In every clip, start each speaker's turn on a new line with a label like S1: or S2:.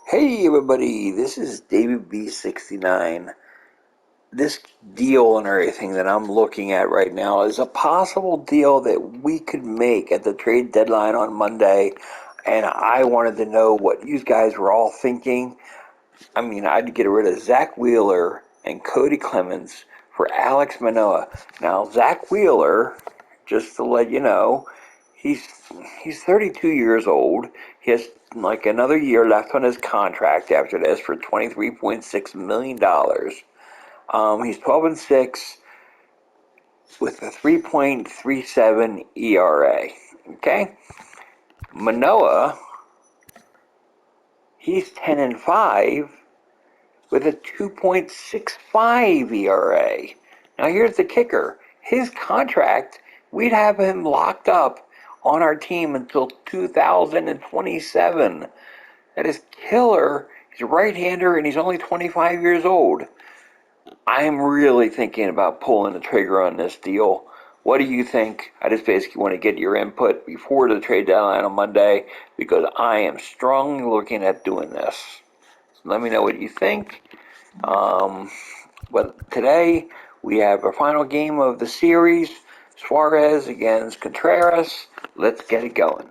S1: Hey everybody, this is David B69. This deal and everything that I'm looking at right now is a possible deal that we could make at the trade deadline on Monday, and I wanted to know what you guys were all thinking. I mean, I'd get rid of Zach Wheeler and Cody Clemens for Alex Manoah. Now, Zach Wheeler, just to let you know, he's he's 32 years old. He has like another year left on his contract after this for $23.6 million. He's 12-6 with a 3.37 ERA. Okay, Manoah, he's 10-5 with a 2.65 ERA. Now here's the kicker. His contract, we'd have him locked up on our team until 2027. That is killer. He's a right-hander and he's only 25 years old. I'm really thinking about pulling the trigger on this deal. What do you think? I just basically want to get your input before the trade deadline on Monday because I am strongly looking at doing this. So let me know what you think. But today we have our final game of the series, Suarez against Contreras. Let's get it going.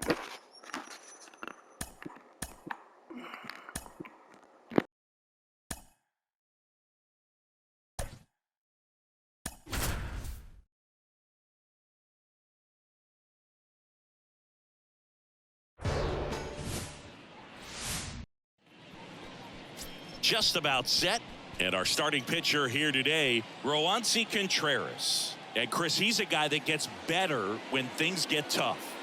S2: Just about set, and our starting pitcher here today, Roansy Contreras. And Chris, he's a guy that gets better when things get tough.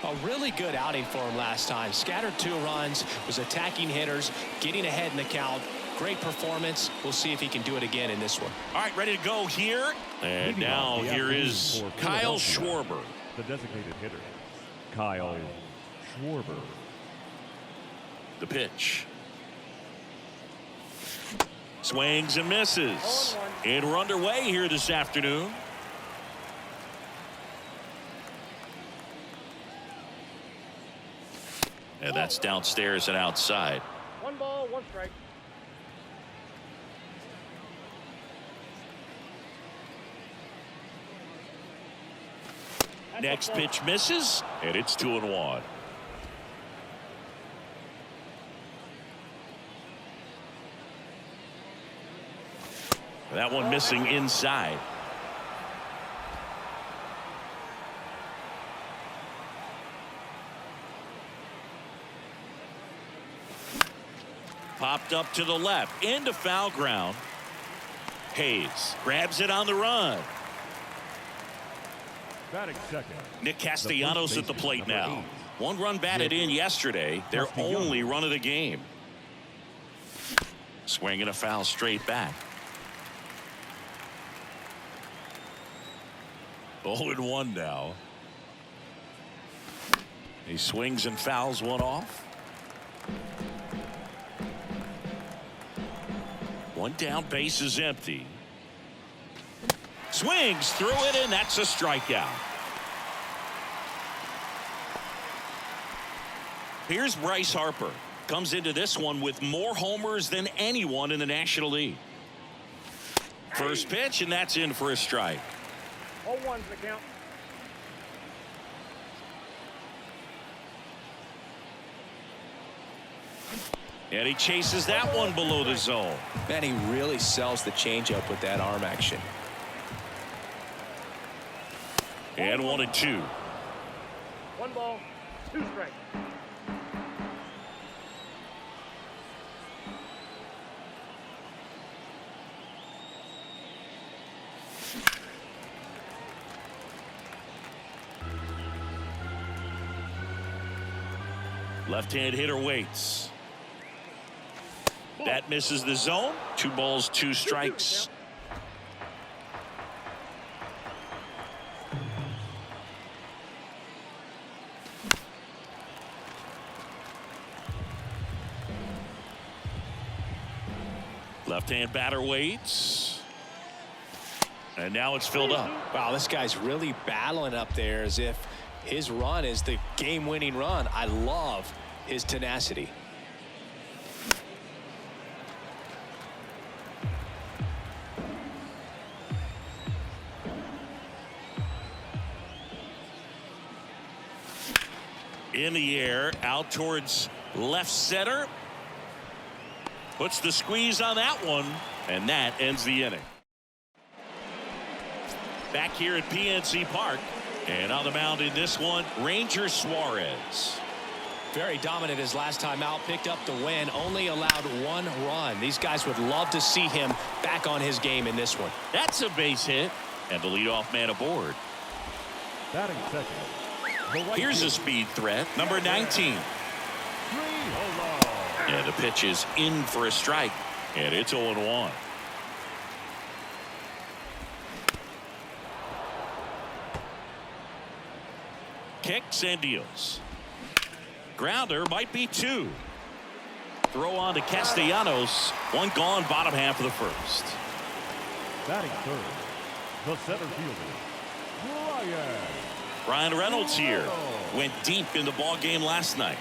S3: A really good outing for him last time. Scattered 2 runs, was attacking hitters, getting ahead in the count. Great performance. We'll see if he can do it again in this one.
S2: All right, ready to go here. And now here is Kyle Schwarber.
S4: The designated hitter, Kyle Schwarber.
S2: The pitch. Swings and misses. And we're underway here this afternoon. And that's downstairs and outside.
S5: 1 ball, 1 strike.
S2: Next pitch misses, and it's 2-1. That one missing inside. Popped up to the left into foul ground. Hayes grabs it on the run.
S4: Batting second.
S2: Nick Castellanos at the plate now. 1 run batted in yesterday. Their only run of the game. Swinging a foul straight back. 0-1 now. He swings and fouls one off. 1 down, base is empty. Swings through it, and that's a strikeout. Here's Bryce Harper. Comes into this one with more homers than anyone in the National League. First pitch, and that's in for a strike.
S5: 0-1's the count.
S2: And he chases that one below the zone.
S3: Man, he really sells the changeup with that arm action.
S2: And 1-2.
S5: 1 ball, 2 strikes.
S2: Left-hand hitter waits. That misses the zone. 2 balls, 2 strikes. Left-hand batter waits. And now it's filled up.
S3: Wow, this guy's really battling up there as if his run is the game-winning run. I love his tenacity.
S2: In the air, out towards left center. Puts the squeeze on that one, and that ends the inning. Back here at PNC Park, and on the mound in this one, Ranger Suarez.
S3: Very dominant his last time out, picked up the win, only allowed 1 run. These guys would love to see him back on his game in this one.
S2: That's a base hit, and the leadoff man aboard.
S4: Batting second. The right
S2: Here's a
S4: fielder,
S2: speed threat, number 19. And the pitch is in for a strike, and it's 0-1. Kicks and deals. Grounder might be 2. Throw on to Castellanos. 1 gone, bottom half of the first.
S4: Batting third. The center fielder,
S2: Ryan Reynolds here. Went deep in the ball game last night.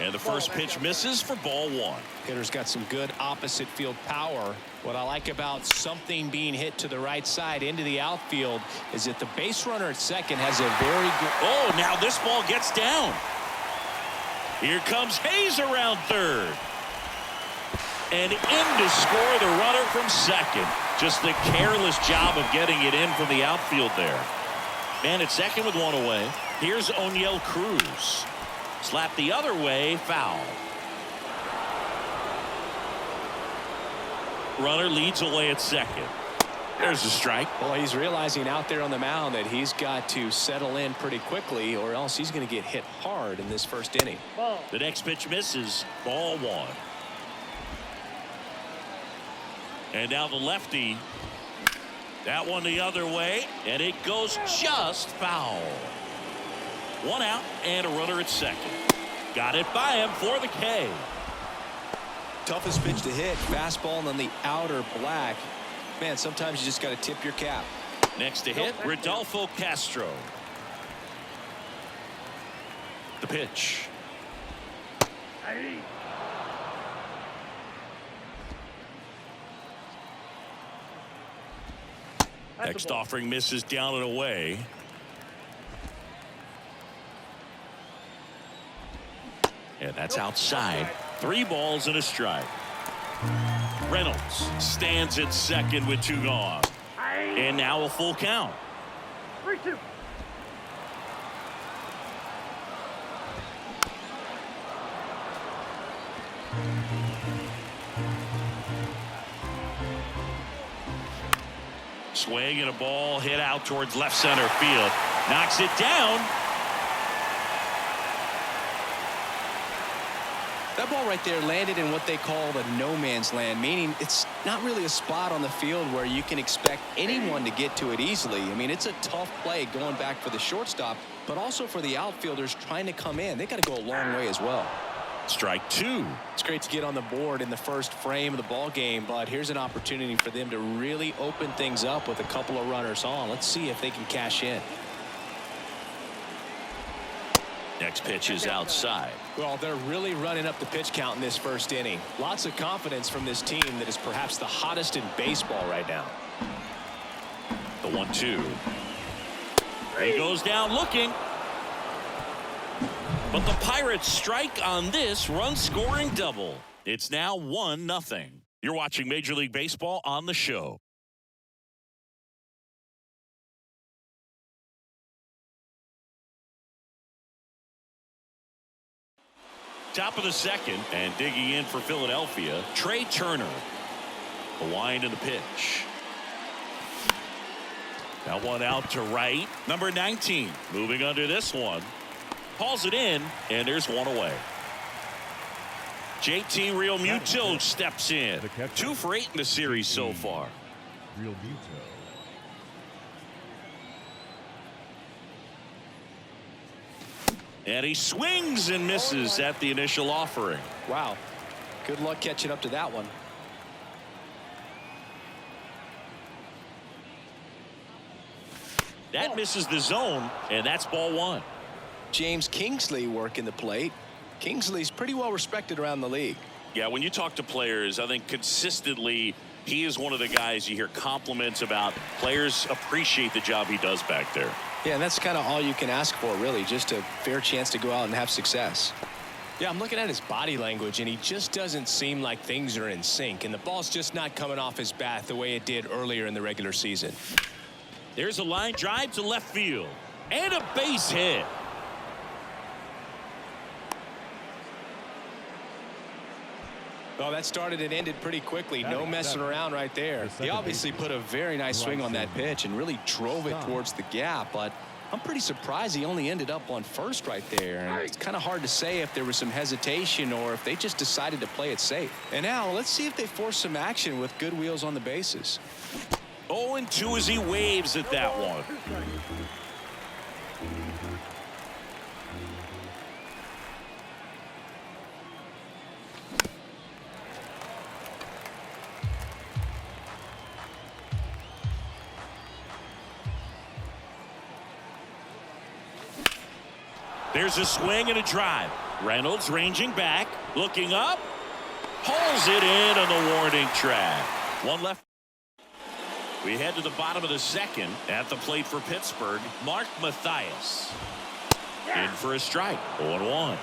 S2: And the first pitch misses for ball 1.
S3: Hitter's got some good opposite field power. What I like about something being hit to the right side into the outfield is that the base runner at second has a very good.
S2: Oh, now this ball gets down. Here comes Hayes around third. And in to score the runner from second. Just the careless job of getting it in from the outfield there. Man at second with 1 away. Here's O'Neill Cruz. Slap the other way, foul. Runner leads away at second. There's a strike.
S3: Well, he's realizing out there on the mound that he's got to settle in pretty quickly, or else he's going to get hit hard in this first inning.
S5: Ball.
S2: The next pitch misses. Ball 1. And now the lefty. That one the other way, and it goes just foul. 1 out and a runner at second. Got it by him for the K.
S3: Toughest pitch to hit, fastball on the outer black. Man, sometimes you just got to tip your cap.
S2: Next to hit, Rodolfo Castro. The pitch.
S5: Hey. That's
S2: Next
S5: a ball.
S2: offering misses down and away. And that's outside. 3 balls and a strike. Reynolds stands at second with 2 gone. And now a full count.
S5: 3-2.
S2: Swing and a ball hit out towards left center field. Knocks it down.
S3: That ball right there landed in what they call the no man's land, meaning it's not really a spot on the field where you can expect anyone to get to it easily. I mean, it's a tough play going back for the shortstop, but also for the outfielders trying to come in. They got to go a long way as well.
S2: Strike 2.
S3: It's great to get on the board in the first frame of the ball game, but here's an opportunity for them to really open things up with a couple of runners on. Let's see if they can cash in.
S2: Next pitch is outside.
S3: Well, they're really running up the pitch count in this first inning. Lots of confidence from this team that is perhaps the hottest in baseball right now.
S2: The 1-2. He goes down looking. But the Pirates strike on this run-scoring double. It's now 1-0. You're watching Major League Baseball on the show. Top of the second, and digging in for Philadelphia, Trey Turner. A wind in the pitch. That one out to right. Number 19 moving under this one. Hauls it in, and there's 1 away. JT Realmuto steps in. 2 for 8 in the series so far.
S4: Realmuto.
S2: And he swings and misses at the initial offering.
S3: Wow. Good luck catching up to that one.
S2: That misses the zone, and that's ball 1.
S3: James Kingsley working the plate. Kingsley's pretty well respected around the league.
S2: Yeah, when you talk to players, I think consistently he is one of the guys you hear compliments about. Players appreciate the job he does back there.
S3: Yeah, and that's kind of all you can ask for, really, just a fair chance to go out and have success. Yeah, I'm looking at his body language, and he just doesn't seem like things are in sync, and the ball's just not coming off his bat the way it did earlier in the regular season.
S2: There's a line drive to left field. And a base hit.
S3: Well, that started and ended pretty quickly. No messing around right there. He obviously put a very nice swing on that pitch and really drove it towards the gap, but I'm pretty surprised he only ended up on first right there. And it's kind of hard to say if there was some hesitation or if they just decided to play it safe. And now let's see if they force some action with good wheels on the bases.
S2: 0-2 as he waves at that one. There's a swing and a drive. Reynolds ranging back, looking up, pulls it in on the warning track. One left. We head to the bottom of the second. At the plate for Pittsburgh, Mark Mathias. In for a strike. 0-1.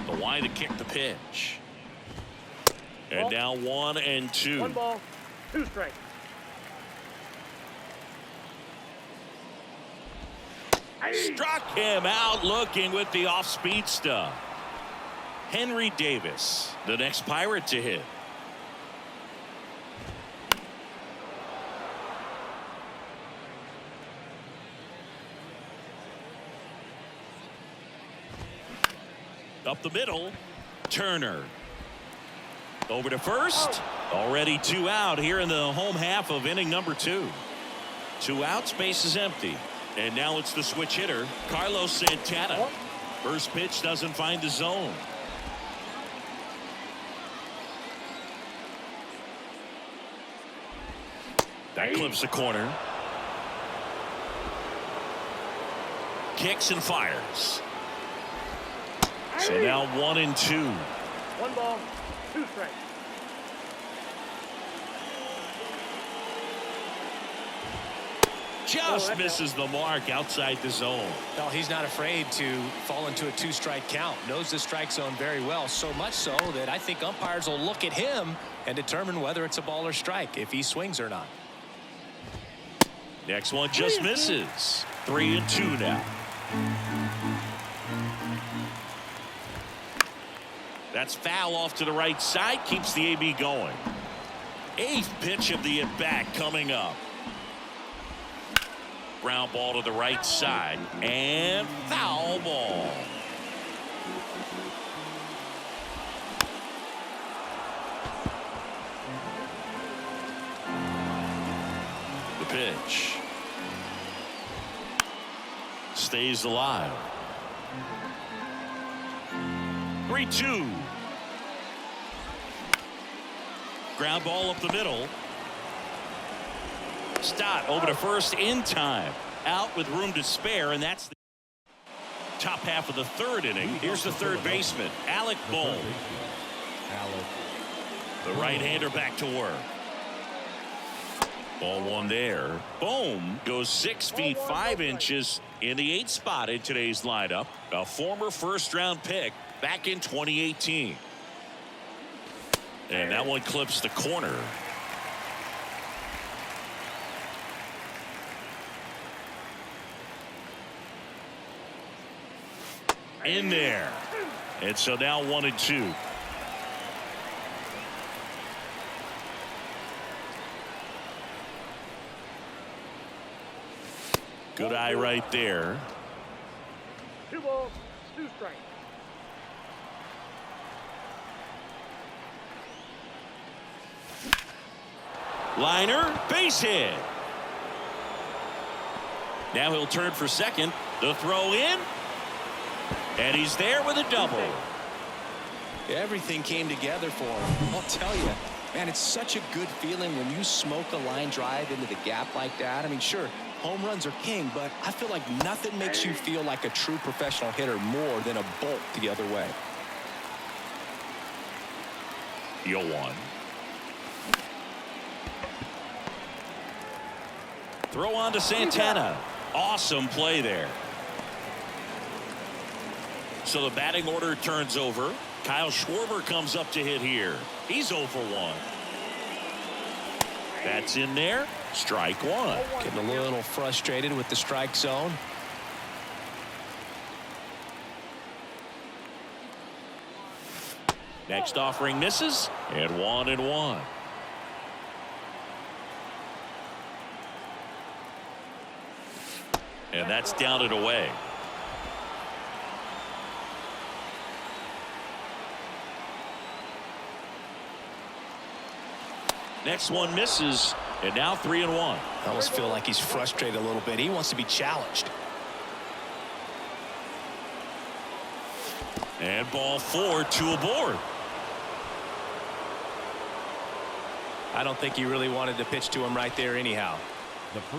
S2: The line to kick the pitch. And now 1-2.
S5: 1 ball, 2 strikes.
S2: Struck him out looking with the off-speed stuff. Henry Davis, the next Pirate to hit. Up the middle, Turner. Over to first. Already 2 out here in the home half of inning number 2. 2 outs, base is empty. And now it's the switch hitter, Carlos Santana. First pitch doesn't find the zone. That clips the corner. Kicks and fires. So now 1-2.
S5: 1 ball, 2 strikes.
S2: Just misses the mark outside the zone.
S3: Well, he's not afraid to fall into a 2-strike count. Knows the strike zone very well, so much so that I think umpires will look at him and determine whether it's a ball or strike, if he swings or not.
S2: Next one just misses. 3-2 now. That's foul off to the right side. Keeps the AB going. 8th pitch of the at-bat coming up. Ground ball to the right side. And foul ball. The pitch. Stays alive. 3-2. Ground ball up the middle. Stott over to first in time. Out with room to spare, and that's the top half of the 3rd inning. Here's the 3rd baseman, Alec Bohm. The right-hander back to work. Ball 1 there. Bohm goes 6 feet 5 inches in the 8th spot in today's lineup. A former first-round pick back in 2018. And that one clips the corner. In there. And so now 1-2. Good eye right there.
S5: 2 balls, 2 strikes.
S2: Liner, base hit. Now he'll turn for second. The throw in. And he's there with a double.
S3: Everything came together for him. I'll tell you, man, it's such a good feeling when you smoke a line drive into the gap like that. I mean, sure, home runs are king, but I feel like nothing makes you feel like a true professional hitter more than a bolt the other way.
S2: 0-1. Throw on to Santana. Awesome play there. So the batting order turns over. Kyle Schwarber comes up to hit here. He's 0 for 1. That's in there. Strike one.
S3: Getting a little frustrated with the strike zone.
S2: Next offering misses, and 1-1. And that's down and away. Next one misses, and now 3-1.
S3: I almost feel like he's frustrated a little bit. He wants to be challenged.
S2: And ball 4, 2 aboard.
S3: I don't think he really wanted to pitch to him right there anyhow.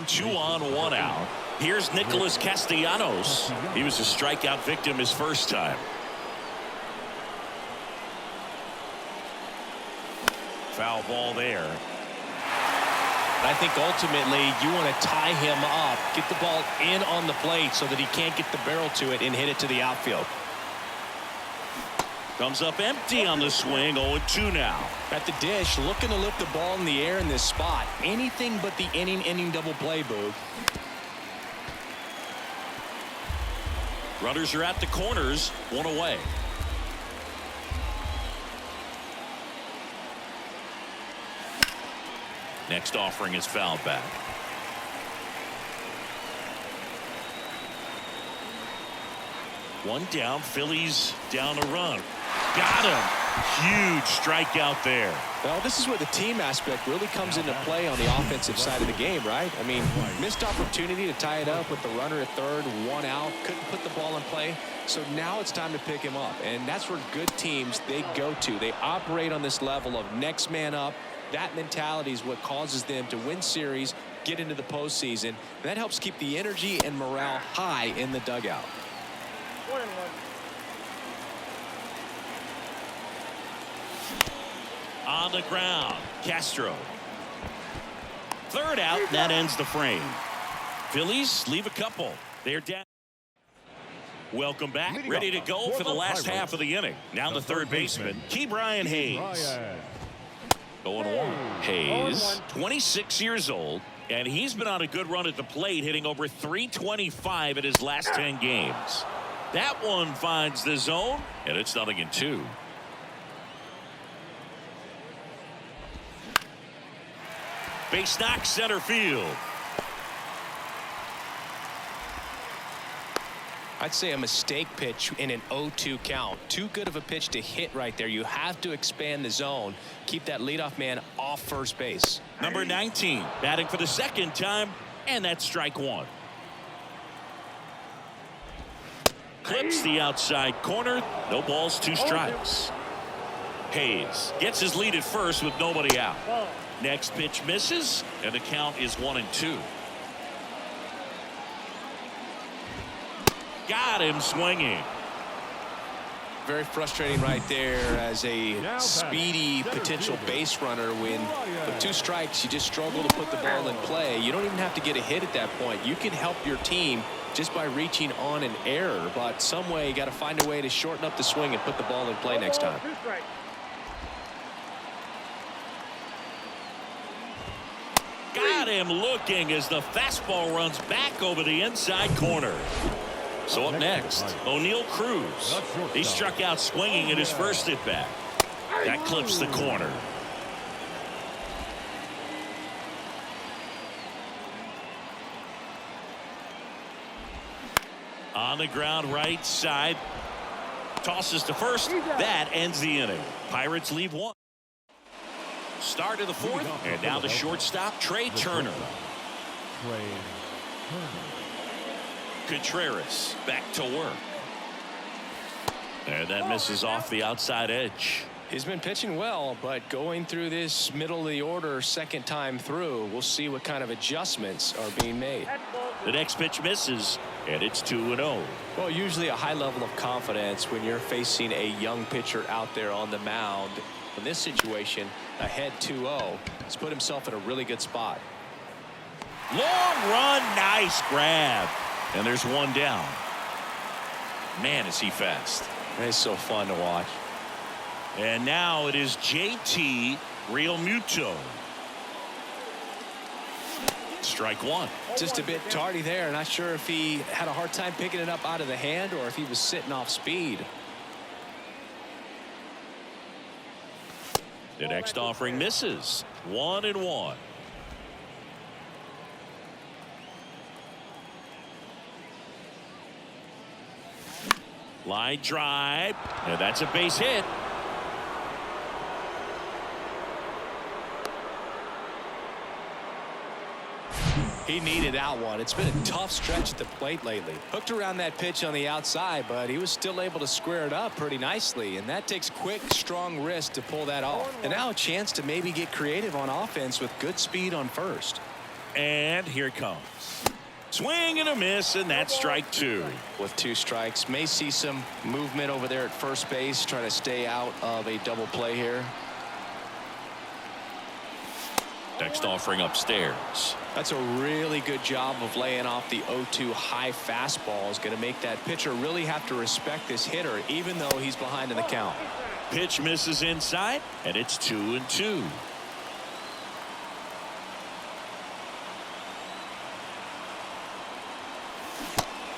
S2: 2 on, 1 out. Here's Nicholas Castellanos. He was a strikeout victim his first time. Foul ball there.
S3: I think ultimately you want to tie him up, get the ball in on the plate so that he can't get the barrel to it and hit it to the outfield.
S2: Comes up empty on the swing. 0-2 now.
S3: At the dish, looking to lift the ball in the air in this spot. Anything but the inning double play, Boog.
S2: Runners are at the corners. 1 away. Next offering is fouled back. One down. Phillies down a run. Got him. Huge strikeout there.
S3: Well, this is where the team aspect really comes into play on the offensive side of the game, right? I mean, missed opportunity to tie it up with the runner at third, 1 out, couldn't put the ball in play. So now it's time to pick him up, and that's where good teams, they go to. They operate on this level of next man up. That mentality is what causes them to win series, get into the postseason. That helps keep the energy and morale high in the dugout.
S5: 1-1.
S2: On the ground, Castro. Third out, that ends the frame. Phillies leave a couple. They're down. Welcome back. Ready to go for the last half of the inning. Now the third baseman, Ke'Bryan Hayes. Going along. Hayes, 26 years old, and he's been on a good run at the plate, hitting over .325 in his last 10 games. That one finds the zone, and it's 0-2. Base knock, center field.
S3: I'd say a mistake pitch in an 0-2 count. Too good of a pitch to hit right there. You have to expand the zone. Keep that leadoff man off first base.
S2: Number 19, batting for the second time, and that's strike one. Clips the outside corner. No balls, 2 strikes. Hayes gets his lead at first with nobody out. Next pitch misses, and the count is 1-2. Got him swinging.
S3: Very frustrating right there as a speedy potential base runner. When with 2 strikes, you just struggle to put the ball in play. You don't even have to get a hit at that point. You can help your team just by reaching on an error, but some way you got to find a way to shorten up the swing and put the ball in play next time.
S5: 2 strikes.
S2: Got him looking as the fastball runs back over the inside corner. So up next, O'Neal Cruz. He struck out swinging in his first at bat. That clips the corner. On the ground, right side. Tosses to first. That ends the inning. Pirates leave 1. Start of the 4th, and now the shortstop, Trey Turner. Contreras back to work. And that misses off the outside edge.
S3: He's been pitching well, but going through this middle of the order second time through, we'll see what kind of adjustments are being made.
S2: The next pitch misses, and it's 2-0.
S3: Well, usually a high level of confidence when you're facing a young pitcher out there on the mound. In this situation, ahead 2-0, he's put himself in a really good spot.
S2: Long run, nice grab. And there's one down. Man, is he fast.
S3: It's so fun to watch.
S2: And now it is JT Realmuto. Strike one.
S3: Just a bit tardy there. Not sure if he had a hard time picking it up out of the hand or if he was sitting off speed.
S2: The next offering misses. 1-1. Line drive. And that's a base hit.
S3: He needed that one. It's been a tough stretch at the plate lately. Hooked around that pitch on the outside, but he was still able to square it up pretty nicely. And that takes quick, strong wrist to pull that off. And now a chance to maybe get creative on offense with good speed on first.
S2: And here it comes. Swing and a miss, and that's strike two.
S3: With 2 strikes, may see some movement over there at first base, trying to stay out of a double play here.
S2: Next offering upstairs.
S3: That's a really good job of laying off the 0-2 high fastball. Is going to make that pitcher really have to respect this hitter, even though he's behind in the count.
S2: Pitch misses inside, and it's 2-2.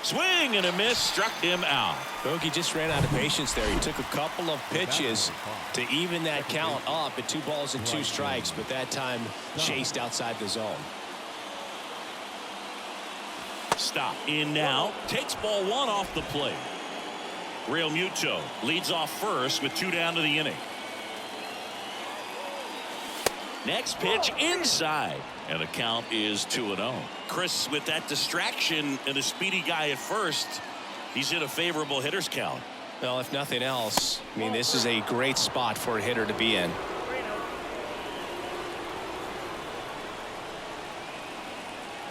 S2: Swing and a miss, struck him out.
S3: Bogey just ran out of patience there. He took a couple of pitches to even that count up at 2 balls and 2 strikes, but that time chased outside the zone.
S2: Stop. In now. Takes ball 1 off the plate. Realmuto leads off first with 2 down to the inning. Next pitch inside. And the count is 2-0. Chris, with that distraction and a speedy guy at first, he's in a favorable hitter's count.
S3: Well, if nothing else, I mean, this is a great spot for a hitter to be in.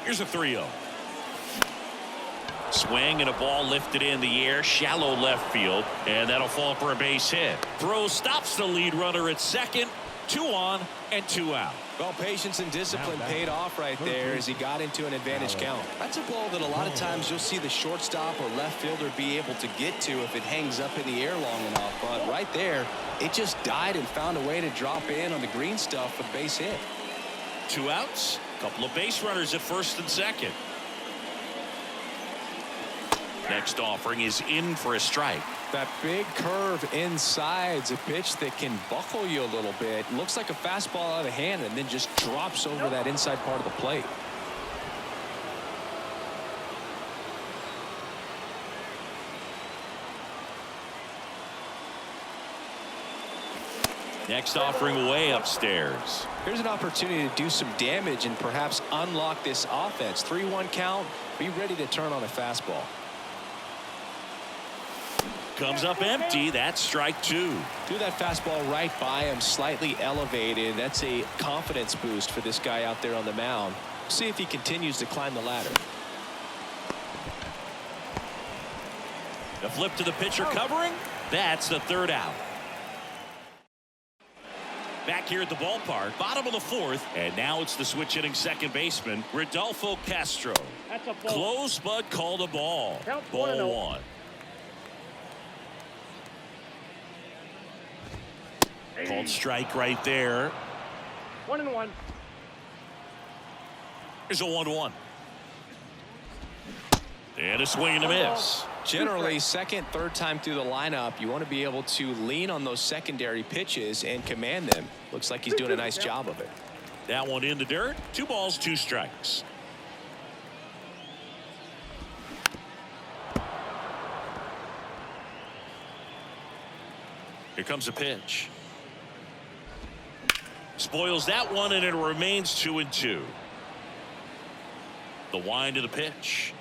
S2: Here's a 3-0. Swing and a ball lifted in the air, shallow left field, and that'll fall for a base hit. Throw stops the lead runner at second. 2 on and 2 out.
S3: Well, patience and discipline paid off right there as he got into an advantage count. That's a ball that a lot of times you'll see the shortstop or left fielder be able to get to if it hangs up in the air long enough. But right there, it just died and found a way to drop in on the green stuff for base hit.
S2: 2 outs, couple of base runners at first and second. Next offering is in for a strike.
S3: That big curve inside's a pitch that can buckle you a little bit. Looks like a fastball out of hand and then just drops over that inside part of the plate.
S2: Next offering way upstairs.
S3: Here's an opportunity to do some damage and perhaps unlock this offense. 3-1 count. Be ready to turn on a fastball.
S2: Comes up empty. That's strike 2.
S3: Do that fastball right by him, slightly elevated. That's a confidence boost for this guy out there on the mound. See if he continues to climb the ladder.
S2: The flip to the pitcher covering. That's the 3rd out. Back here at the ballpark, bottom of the 4th, and now it's the switch hitting second baseman, Rodolfo Castro.
S5: That's a ball.
S2: Close, but called a ball.
S5: Count
S2: Ball
S5: 1-0.
S2: 1. Called strike right there.
S5: 1-1.
S2: Here's a 1-1. And a swing and a miss.
S3: Generally, second, third time through the lineup, you want to be able to lean on those secondary pitches and command them. Looks like he's doing a nice job of it.
S2: That one in the dirt. 2 balls, 2 strikes. Here comes a pitch. Spoils that one, and it remains 2-2. The wind of the pitch.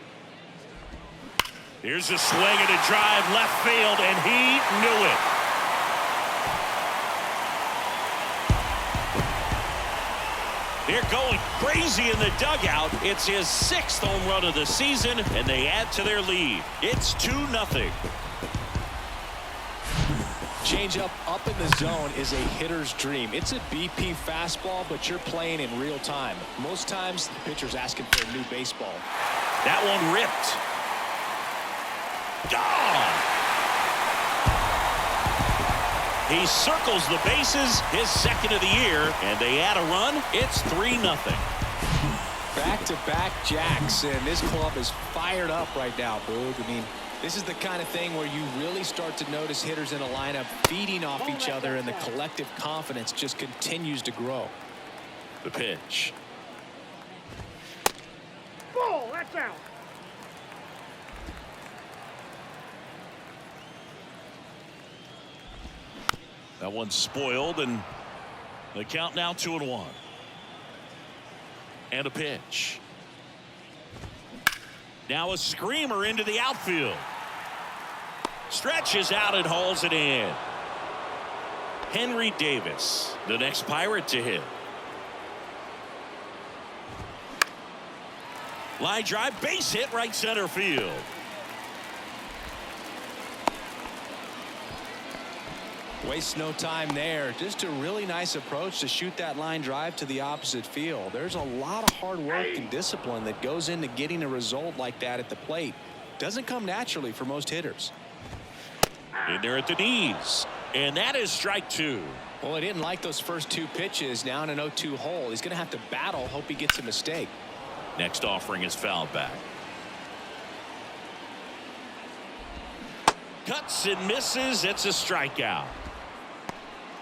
S2: Here's a swing and a drive left field, and he knew it. They're going crazy in the dugout. It's his 6th home run of the season, and they add to their lead. It's 2-0.
S3: Changeup up in the zone is a hitter's dream. It's a BP fastball, but you're playing in real time. Most times, the pitcher's asking for a new baseball.
S2: That one ripped. Gone. He circles the bases, his second of the year, and they add a run. It's 3-0.
S3: Back-to-back jacks, and this club is fired up right now, Boog. I mean, this is the kind of thing where you really start to notice hitters in a lineup feeding off each other, and the collective confidence just continues to grow.
S2: The pitch.
S5: Ball, that's out.
S2: That one's spoiled, and the count now 2-1. And a pitch. Now a screamer into the outfield. Stretches out and hauls it in. Henry Davis, the next Pirate to hit. Line drive, base hit, right center field.
S3: Waste no time there. Just a really nice approach to shoot that line drive to the opposite field. There's a lot of hard work and discipline that goes into getting a result like that at the plate. Doesn't come naturally for most hitters.
S2: In there at the knees. And that is strike 2.
S3: Well, he didn't like those first 2 pitches. Now in an 0-2 hole. He's going to have to battle. Hope he gets a mistake.
S2: Next offering is fouled back. Cuts and misses. It's a strikeout.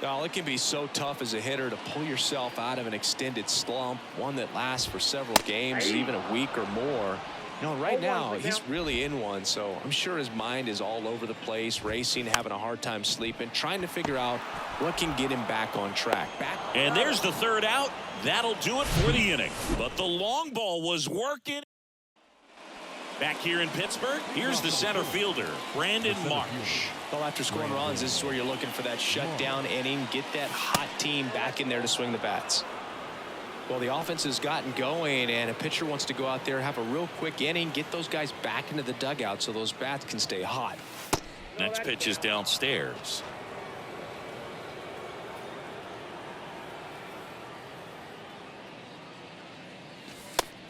S3: Oh, it can be so tough as a hitter to pull yourself out of an extended slump, one that lasts for several games, even a week or more. You know, right now, he's really in one, so I'm sure his mind is all over the place, racing, having a hard time sleeping, trying to figure out what can get him back on track.
S2: And there's the third out. That'll do it for the inning. But the long ball was working. Back here in Pittsburgh, here's the center fielder, Brandon Marsh.
S3: Well, after scoring runs, this is where you're looking for that shutdown inning, get that hot team back in there to swing the bats. Well, the offense has gotten going, and a pitcher wants to go out there, have a real quick inning, get those guys back into the dugout so those bats can stay hot.
S2: Next pitch is downstairs.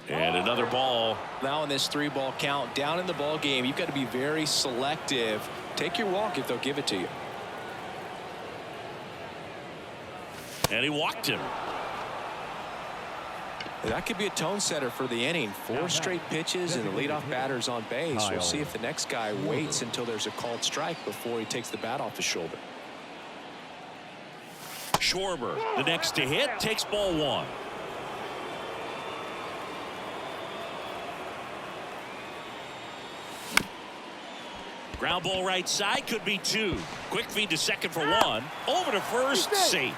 S2: And another ball.
S3: Now in this 3-ball count, down in the ball game, you've got to be very selective. Take your walk if they'll give it to you.
S2: And he walked him.
S3: That could be a tone setter for the inning. 4 straight pitches and the leadoff batter's on base. We'll see if the next guy waits until there's a called strike before he takes the bat off his shoulder.
S2: Schwarber, the next to hit, takes ball 1. Ground ball right side, could be 2. Quick feed to second for 1. Over to first, safe.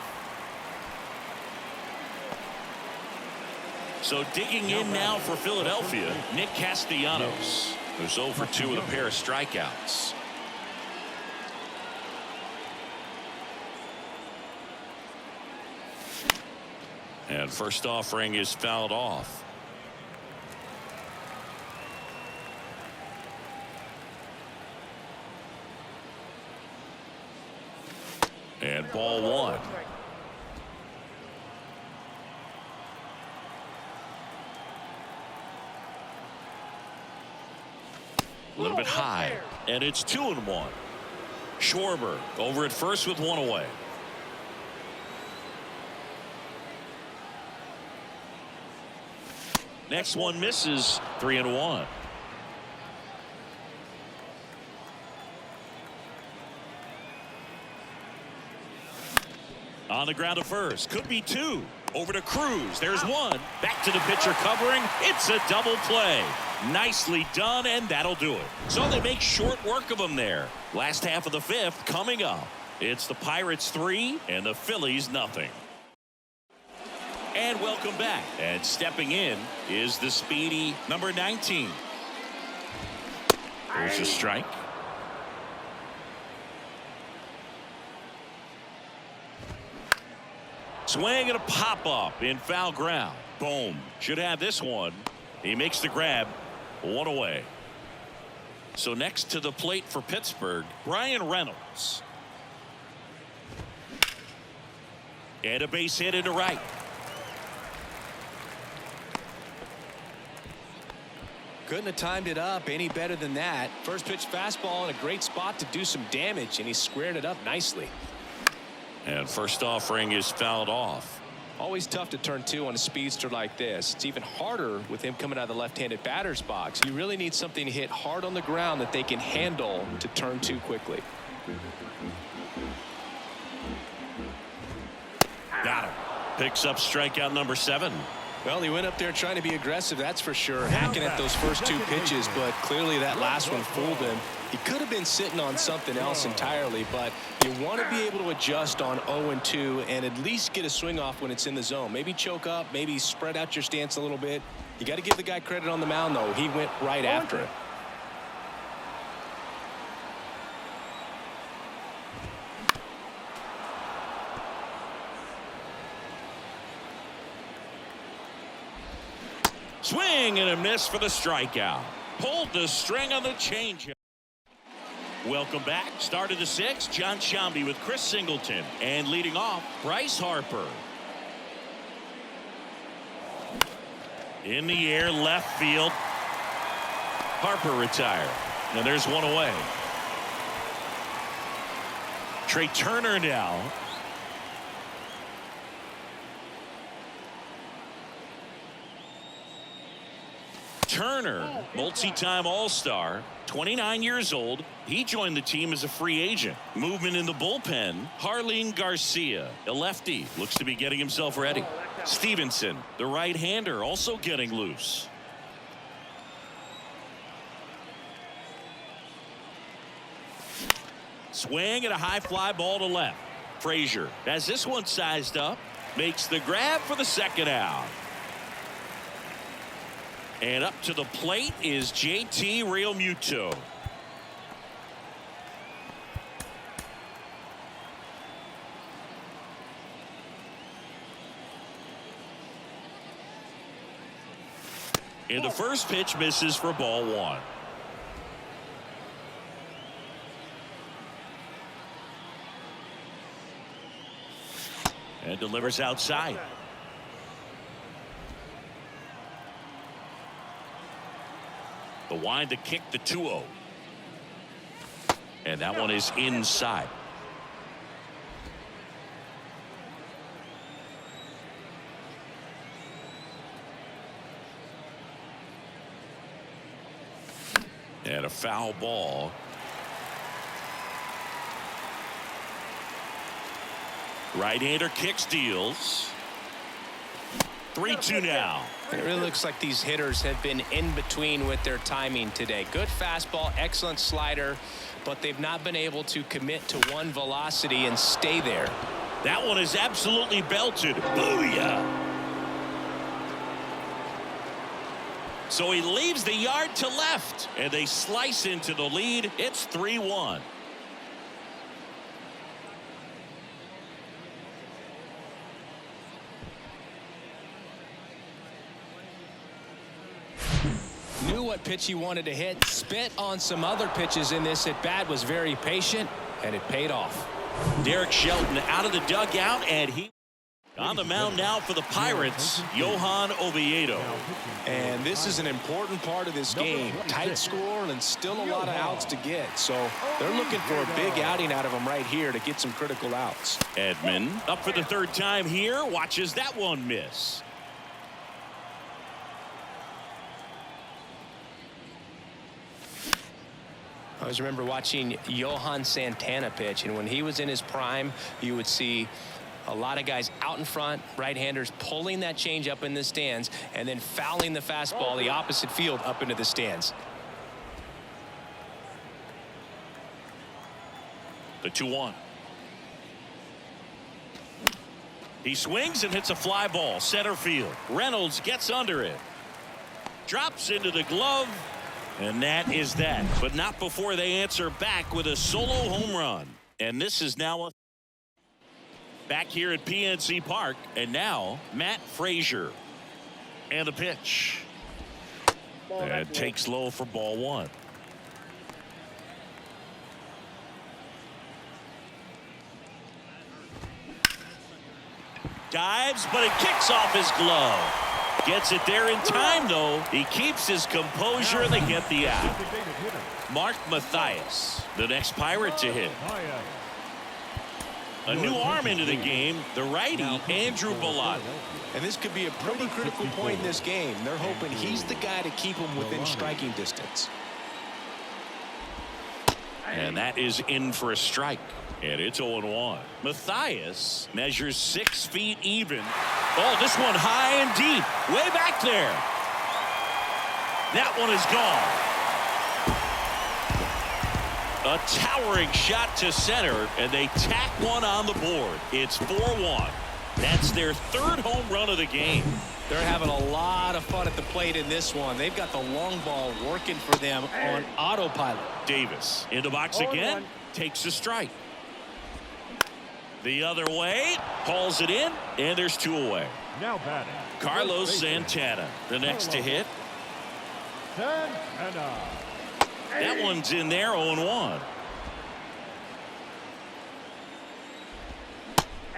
S2: So digging in now for Philadelphia, Nick Castellanos, who's 0 for 2 with a pair of strikeouts. And first offering is fouled off. And ball 1. A little bit high, and it's 2-1. Schwarber over at first with 1 away. Next one misses. 3-1. On the ground to first. Could be 2. Over to Cruz. There's 1. Back to the pitcher covering. It's a double play. Nicely done, and that'll do it. So they make short work of him there. Last half of the 5th coming up. It's the Pirates 3 and the Phillies nothing. And welcome back. And stepping in is the speedy number 19. There's a strike. Swing and a pop-up in foul ground. Boom. Should have this one. He makes the grab. 1 away. So next to the plate for Pittsburgh, Brian Reynolds. And a base hit into right.
S3: Couldn't have timed it up any better than that. First pitch fastball in a great spot to do some damage, and he squared it up nicely.
S2: And first offering is fouled off.
S3: Always tough to turn two on a speedster like this. It's even harder with him coming out of the left-handed batter's box. You really need something to hit hard on the ground that they can handle to turn two quickly.
S2: Got him. Picks up strikeout number 7.
S3: Well, he went up there trying to be aggressive, that's for sure, hacking at those first two pitches, but clearly that last one fooled him. He could have been sitting on something else entirely, but you want to be able to adjust on 0-2 and at least get a swing off when it's in the zone. Maybe choke up, maybe spread out your stance a little bit. You got to give the guy credit on the mound, though. He went right after it.
S2: Swing and a miss for the strikeout. Pulled the string on the changeup. Welcome back. Start of the 6th. John Sciambi with Chris Singleton. And leading off, Bryce Harper. In the air, left field. Harper retired. And there's one away. Trey Turner now. Turner, multi-time All-Star, 29 years old. He joined the team as a free agent. Movement in the bullpen, Harleen Garcia, a lefty, looks to be getting himself ready. Stevenson, the right-hander, also getting loose. Swing and a high fly ball to left. Frazier has this one sized up, makes the grab for the second out. And up to the plate is JT Realmuto. And the first pitch misses for ball 1. And delivers outside. The wind to kick the 2-0. And that one is inside. And a foul ball. Right-hander kicks, deals. 3-2 now.
S3: It really looks like these hitters have been in between with their timing today. Good fastball, excellent slider, but they've not been able to commit to one velocity and stay there.
S2: That one is absolutely belted. Booyah. So he leaves the yard to left, and they slice into the lead. It's 3-1.
S3: Knew what pitch he wanted to hit, spit on some other pitches in this at bat, was very patient, and it paid off.
S2: Derek Shelton out of the dugout, and he on the mound now for the Pirates, Johan Oviedo.
S3: And this is an important part of this game. Tight score and still a lot of outs to get. So they're looking for a big outing out of him right here to get some critical outs.
S2: Edman up for the 3rd time here, watches that one miss.
S3: I always remember watching Johan Santana pitch, and when he was in his prime, you would see a lot of guys out in front, right-handers pulling that change up in the stands and then fouling the fastball the opposite field up into the stands.
S2: The 2-1. He swings and hits a fly ball center field. Reynolds gets under it, drops into the glove. And that is that, but not before they answer back with a solo home run. And this is now back here at PNC Park. And now Matt Frazier. And the pitch. And takes low for ball 1. Dives, but it kicks off his glove. Gets it there in time, though. He keeps his composure, and they get the out.
S4: Designated hitter.
S2: Mark Mathias, the next Pirate to hit. A new arm into the game, the righty, Andrew Bellatti.
S3: And this could be a pretty critical point in this game. They're hoping he's the guy to keep them within striking distance.
S2: And that is in for a strike. And it's 0-1. Mathias measures 6 feet even. Oh, this one high and deep. Way back there. That one is gone. A towering shot to center, and they tack one on the board. It's 4-1. That's their 3rd home run of the game.
S3: They're having a lot of fun at the plate in this one. They've got the long ball working for them on autopilot.
S2: Davis in the box again. Takes a strike. The other way. Hauls it in, and there's 2 away.
S4: Now batting.
S2: Carlos Santana, the next to hit.
S4: Santana.
S2: That one's in there, 0-1.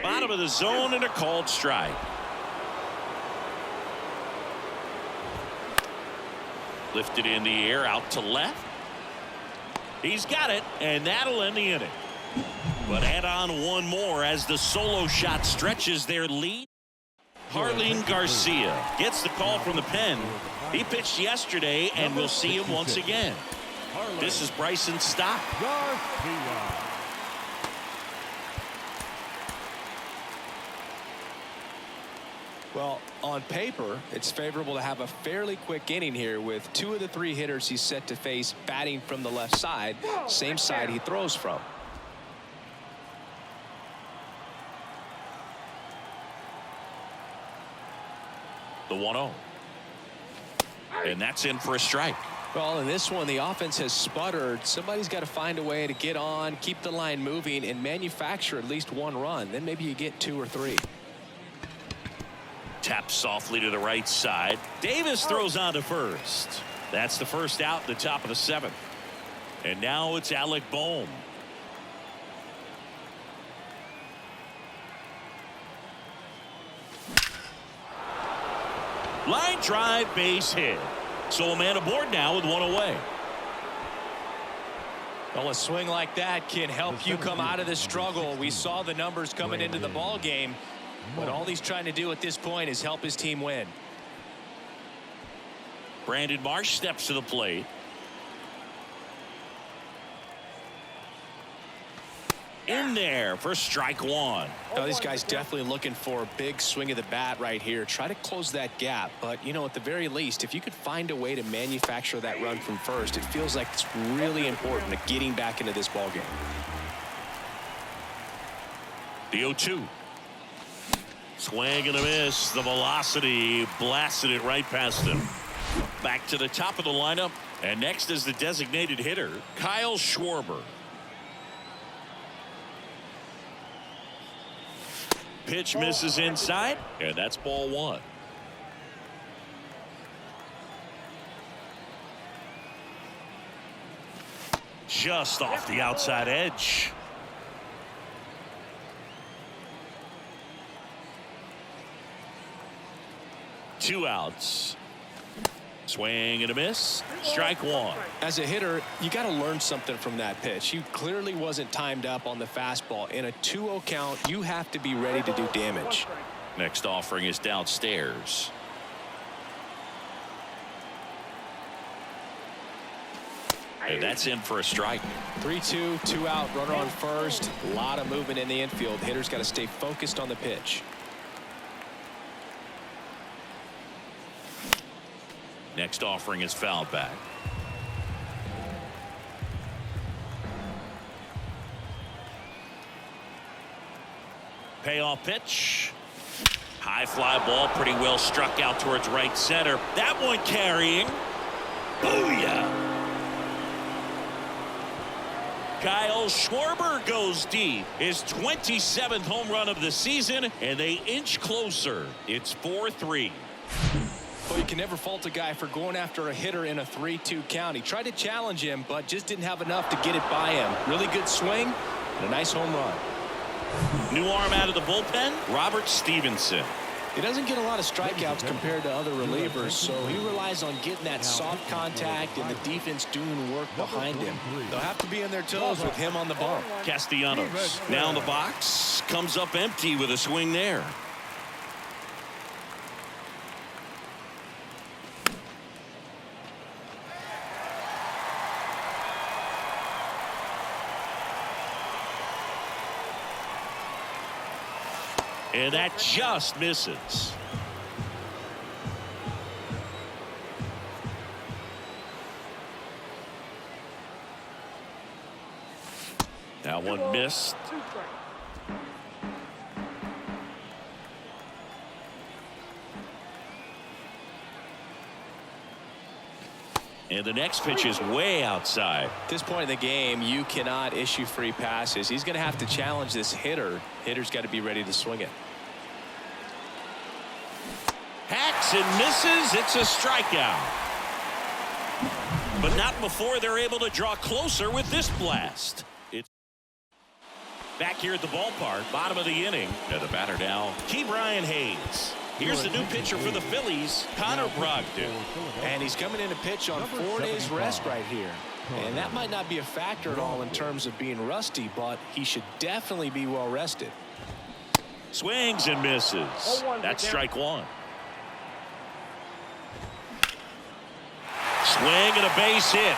S2: Bottom of the zone and a called strike. Lifted in the air out to left. He's got it, and that'll end the inning. But add on one more as the solo shot stretches their lead. Harleen Garcia gets the call from the pen. He pitched yesterday, and we'll see him once again. This is Bryson Stott.
S4: Garcia.
S3: Well, on paper, it's favorable to have a fairly quick inning here with 2 of the 3 hitters he's set to face batting from the left side, same side he throws from.
S2: The 1-0. And that's in for a strike.
S3: Well, in this one, the offense has sputtered. Somebody's got to find a way to get on, keep the line moving, and manufacture at least 1 run. Then maybe you get 2 or 3.
S2: Taps softly to the right side. Davis throws on to first. That's the first out, the top of the 7th. And now it's Alec Bohm. Line drive, base hit. So a man aboard now with 1 away.
S3: Well, a swing like that can help you come out of the struggle. We saw the numbers coming into the ball game, but all he's trying to do at this point is help his team win.
S2: Brandon Marsh steps to the plate. In there for strike 1.
S3: Now, this guy's definitely looking for a big swing of the bat right here. Try to close that gap. But, you know, at the very least, if you could find a way to manufacture that run from first, it feels like it's really important to getting back into this ball game.
S2: The 0-2. Swing and a miss. The velocity blasted it right past him. Back to the top of the lineup. And next is the designated hitter, Kyle Schwarber. Pitch misses inside, and that's ball 1. Just off the outside edge. Two outs. Swing and a miss. Strike 1.
S3: As a hitter, you got to learn something from that pitch. He clearly wasn't timed up on the fastball. In a 2-0 count, you have to be ready to do damage.
S2: Next offering is downstairs. And that's in for a strike.
S3: 3-2, 2 out, runner on first. A lot of movement in the infield. Hitter's got to stay focused on the pitch.
S2: Next offering is fouled back. Payoff pitch. High fly ball, pretty well struck out towards right center. That one carrying. Booyah. Kyle Schwarber goes deep. His 27th home run of the season, and they inch closer. It's 4-3.
S3: Well, you can never fault a guy for going after a hitter in a 3-2 count. He tried to challenge him, but just didn't have enough to get it by him. Really good swing and a nice home run.
S2: New arm out of the bullpen, Robert Stevenson.
S3: He doesn't get a lot of strikeouts compared to other relievers, so he relies on getting that soft contact and the defense doing work behind him. They'll have to be on their toes with him on the bump.
S2: Castellanos now in the box, comes up empty with a swing there. And that just misses. That one missed. And the next pitch is way outside.
S3: At this point in the game, you cannot issue free passes. He's going to have to challenge this hitter. Hitter's got to be ready to swing it.
S2: Hacks and misses. It's a strikeout. But not before they're able to draw closer with this blast. It's back here at the ballpark, bottom of the inning. And the batter now, Ke'Bryan Hayes. Here's the new pitcher for the Phillies, Connor Brogdon.
S3: And he's coming in to pitch on 4 days rest right here. And that might not be a factor at all in terms of being rusty, but he should definitely be well rested.
S2: Swings and misses. That's strike one. Swing and a base hit.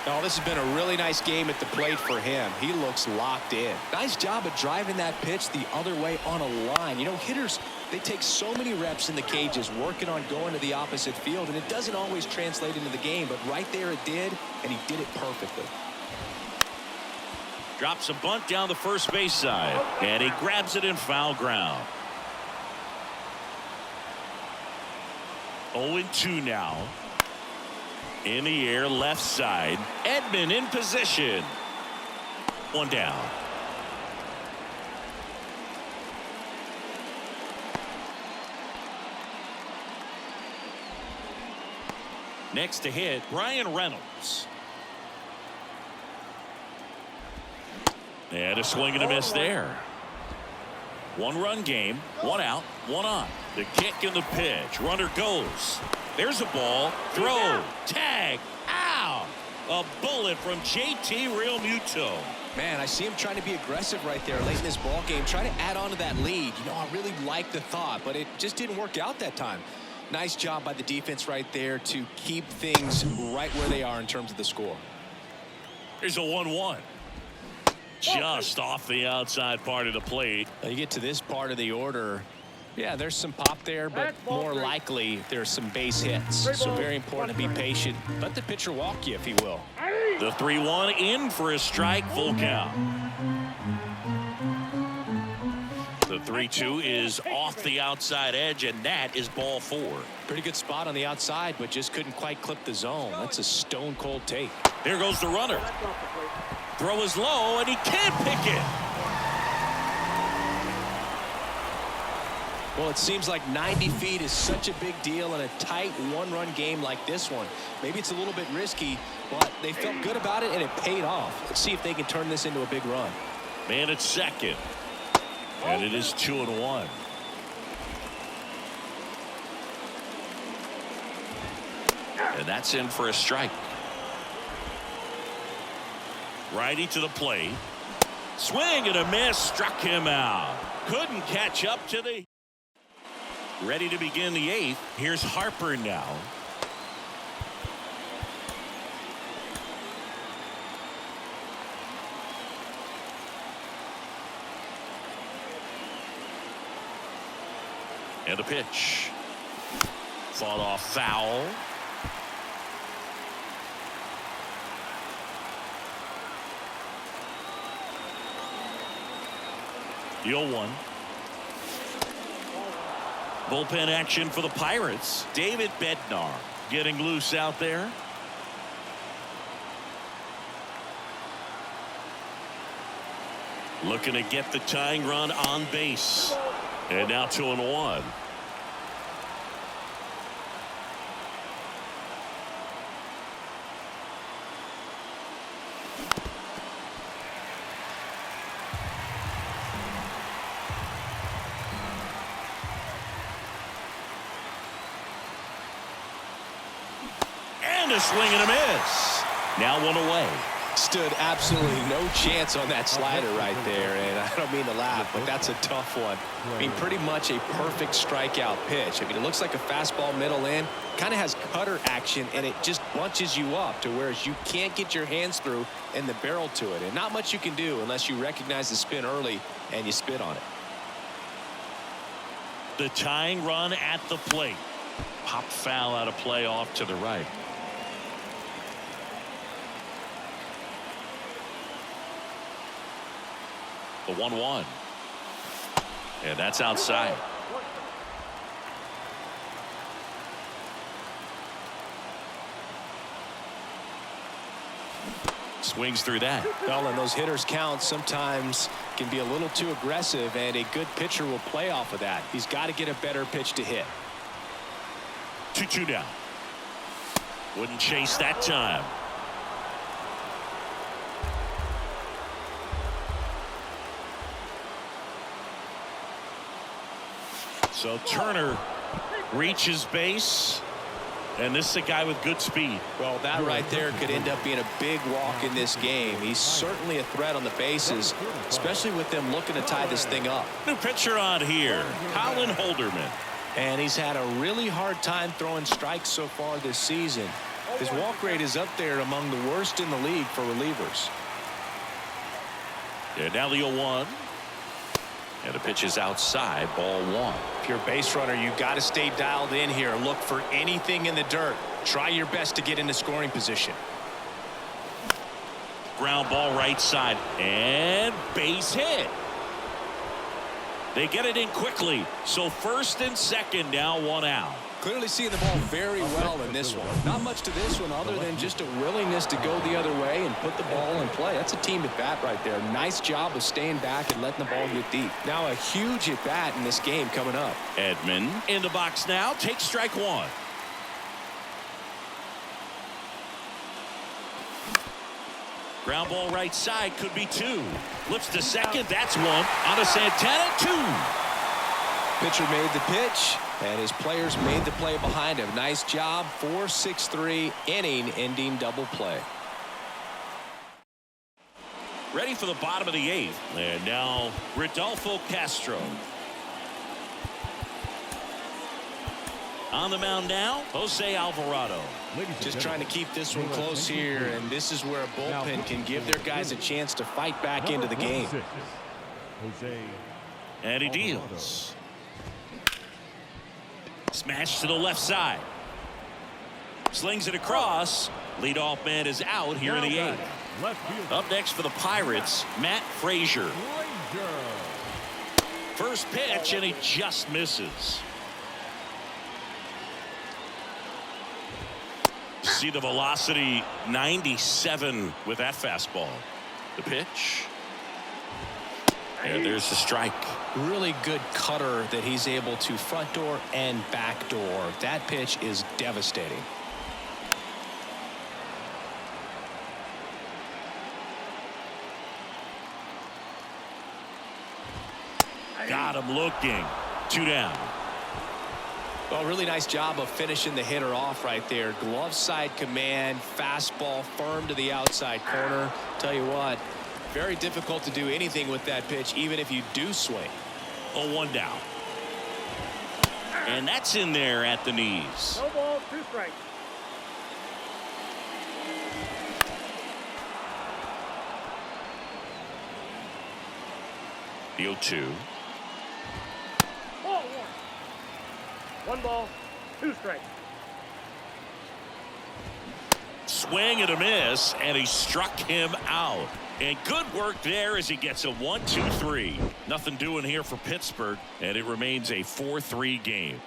S3: Oh, this has been a really nice game at the plate for him. He looks locked in. Nice job of driving that pitch the other way on a line. You know, hitters, they take so many reps in the cages working on going to the opposite field, and it doesn't always translate into the game, but right there it did, and he did it perfectly.
S2: Drops a bunt down the first base side, and he grabs it in foul ground. 0-2 now. In the air, left side. Edman in position. One down. Next to hit, Brian Reynolds. And a swing and a miss there. 1-run game, 1 out, 1 on. The kick and the pitch. Runner goes. There's a ball. Throw. Tag. Ow. A bullet from JT Realmuto.
S3: Man, I see him trying to be aggressive right there late in this ball game. Try to add on to that lead. You know, I really like the thought, but it just didn't work out that time. Nice job by the defense right there to keep things right where they are in terms of the score.
S2: Here's a 1-1. Just off the outside part of the plate.
S3: Now you get to this part of the order. Yeah, there's some pop there, but more likely there's some base hits. So very important to be patient. Let the pitcher walk you, if he will.
S2: The 3-1 in for a strike, full count. The 3-2 is off the outside edge, and that is ball 4.
S3: Pretty good spot on the outside, but just couldn't quite clip the zone. That's a stone-cold take.
S2: Here goes the runner. Throw is low, and he can't pick it.
S3: Well, it seems like 90 feet is such a big deal in a tight 1-run game like this one. Maybe it's a little bit risky, but they felt good about it, and it paid off. Let's see if they can turn this into a big run.
S2: Man at second. And it is 2-1. And that's in for a strike. Righty to the plate. Swing and a miss. Struck him out. Couldn't catch up to the... Ready to begin the 8th. Here's Harper now. And a pitch. Fought off foul. The 0-1. Bullpen action for the Pirates. David Bednar getting loose out there. Looking to get the tying run on base. And now 2-1. a swing and a miss. Now one away.
S3: Stood absolutely no chance on that slider right there, and I don't mean to laugh, but that's a tough one. I mean, pretty much a perfect strikeout pitch. I mean, it looks like a fastball middle in, kind of has cutter action, and it just bunches you up to where you can't get your hands through and the barrel to it, and not much you can do unless you recognize the spin early and you spit on it.
S2: The tying run at the plate. Popped foul out of play off to the right. The 1-1. And that's outside. Swings through that.
S3: Well, and those hitters count sometimes can be a little too aggressive, and a good pitcher will play off of that. He's got to get a better pitch to hit.
S2: 2-2 down. Wouldn't chase that time. So Turner reaches base, and this is a guy with good speed.
S3: Well, that right there could end up being a big walk in this game. He's certainly a threat on the bases, especially with them looking to tie this thing up.
S2: New pitcher on here, Colin Holderman.
S3: And he's had a really hard time throwing strikes so far this season. His walk rate is up there among the worst in the league for relievers.
S2: And now the 0-1. And the pitch is outside, ball 1.
S3: If you're a base runner, you've got to stay dialed in here. Look for anything in the dirt. Try your best to get into scoring position.
S2: Ground ball right side, and base hit. They get it in quickly, so first and second, now one out.
S3: Clearly seeing the ball very well in this one. Not much to this one other than just a willingness to go the other way and put the ball in play. That's a team at bat right there. Nice job of staying back and letting the ball get deep. Now a huge at bat in this game coming up.
S2: Edman in the box now, takes strike 1. Ground ball right side, could be 2. Looks to second, that's 1. On to Santana, 2.
S3: Pitcher made the pitch, and his players made the play behind him. Nice job. 4-6-3 inning ending double play.
S2: Ready for the bottom of the 8th. And now Rodolfo Castro. On the mound now, Jose Alvarado.
S3: Just trying to keep this one close here, and this is where a bullpen can give their guys a chance to fight back into the game.
S4: Jose.
S2: And he deals. Smash to the left side. Slings it across. Leadoff man is out here in the 8th. Up next for the Pirates, Matt Frazier. First pitch, and he just misses. See the velocity, 97 with that fastball. The pitch. And there's the strike.
S3: Really good cutter that he's able to front door and back door. That pitch is devastating.
S2: Got him looking. 2 down.
S3: Well, really nice job of finishing the hitter off right there. Glove side command, fastball firm to the outside corner. Tell you what, very difficult to do anything with that pitch, even if you do swing.
S2: 0-1 down. And that's in there at the knees.
S5: No ball, 2 strikes.
S2: The 0-2.
S5: Ball 1. 1 ball, 2 strikes.
S2: Swing and a miss, and he struck him out. And good work there as he gets a 1-2-3. Nothing doing here for Pittsburgh, and it remains a 4-3 game.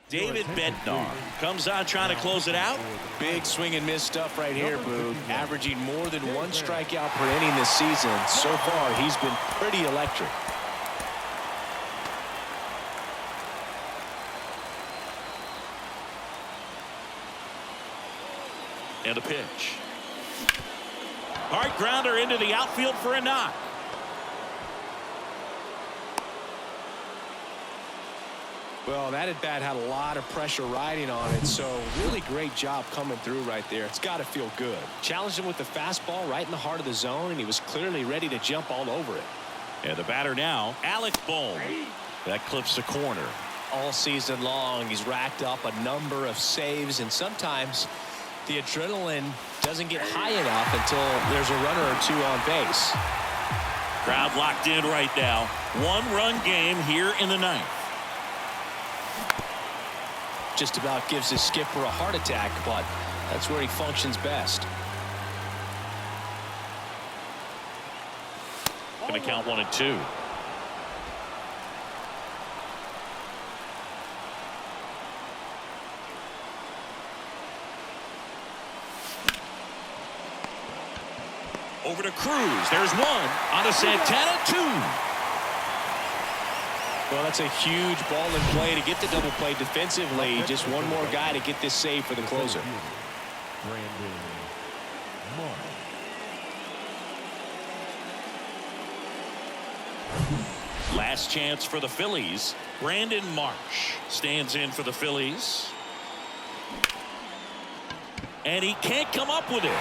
S2: David Bednar comes on trying to close it out.
S3: Big swing and miss stuff right here, Boog. Averaging more than 1 strikeout per inning this season. So far, he's been pretty electric.
S2: And a pitch. Hard grounder into the outfield for a knock.
S3: Well, that at-bat had a lot of pressure riding on it, so really great job coming through right there. It's got to feel good. Challenged him with the fastball right in the heart of the zone, and he was clearly ready to jump all over it.
S2: And the batter now, Alec Bohm. That clips the corner.
S3: All season long, he's racked up a number of saves, and sometimes the adrenaline doesn't get high enough until there's a runner or two on base.
S2: Crowd locked in right now. One-run game here in the ninth.
S3: Just about gives his skipper a heart attack, but that's where he functions best.
S2: Going to count 1 and 2. Over to Cruz. There's one. On to Santana, 2.
S3: Well, that's a huge ball in play to get the double play defensively. Just one more guy to get this save for the closer.
S4: Brandon Marsh.
S2: Last chance for the Phillies. Brandon Marsh stands in for the Phillies. And he can't come up with it.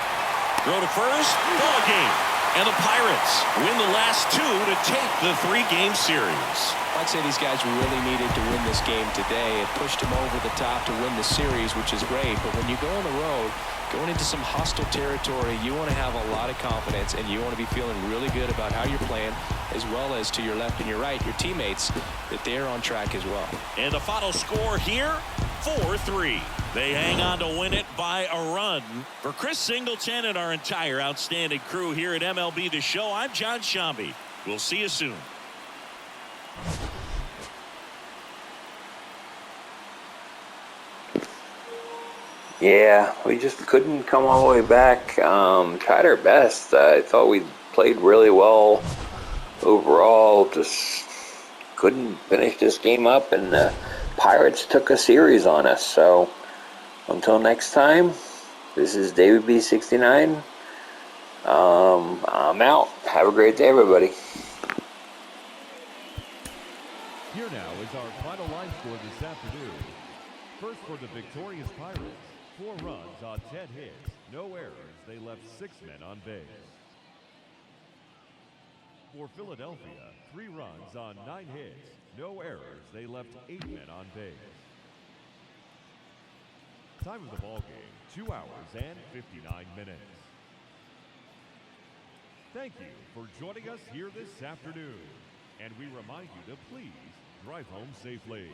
S2: Throw to first. Ball game. And the Pirates win the last 2 to take the 3-game series.
S3: I'd say these guys really needed to win this game today. It pushed them over the top to win the series, which is great. But when you go on the road, going into some hostile territory, you want to have a lot of confidence, and you want to be feeling really good about how you're playing, as well as to your left and your right, your teammates, that they're on track as well.
S2: And the final score here, 4-3. They hang on to win it by a run. For Chris Singleton and our entire outstanding crew here at MLB The Show, I'm John Shambi. We'll see you soon.
S1: Yeah, we just couldn't come all the way back. Tried our best. I thought we played really well overall. Just couldn't finish this game up, and the Pirates took a series on us. So until next time, this is David B69. I'm out. Have a great day, everybody.
S4: Here now is our final line score this afternoon. First for the victorious Pirates, 4 runs on 10 hits, no errors. They left 6 men on base. For Philadelphia, 3 runs on 9 hits, no errors. They left 8 men on base. Time of the ball game, 2 hours and 59 minutes. Thank you for joining us here this afternoon. And we remind you to please drive home safely.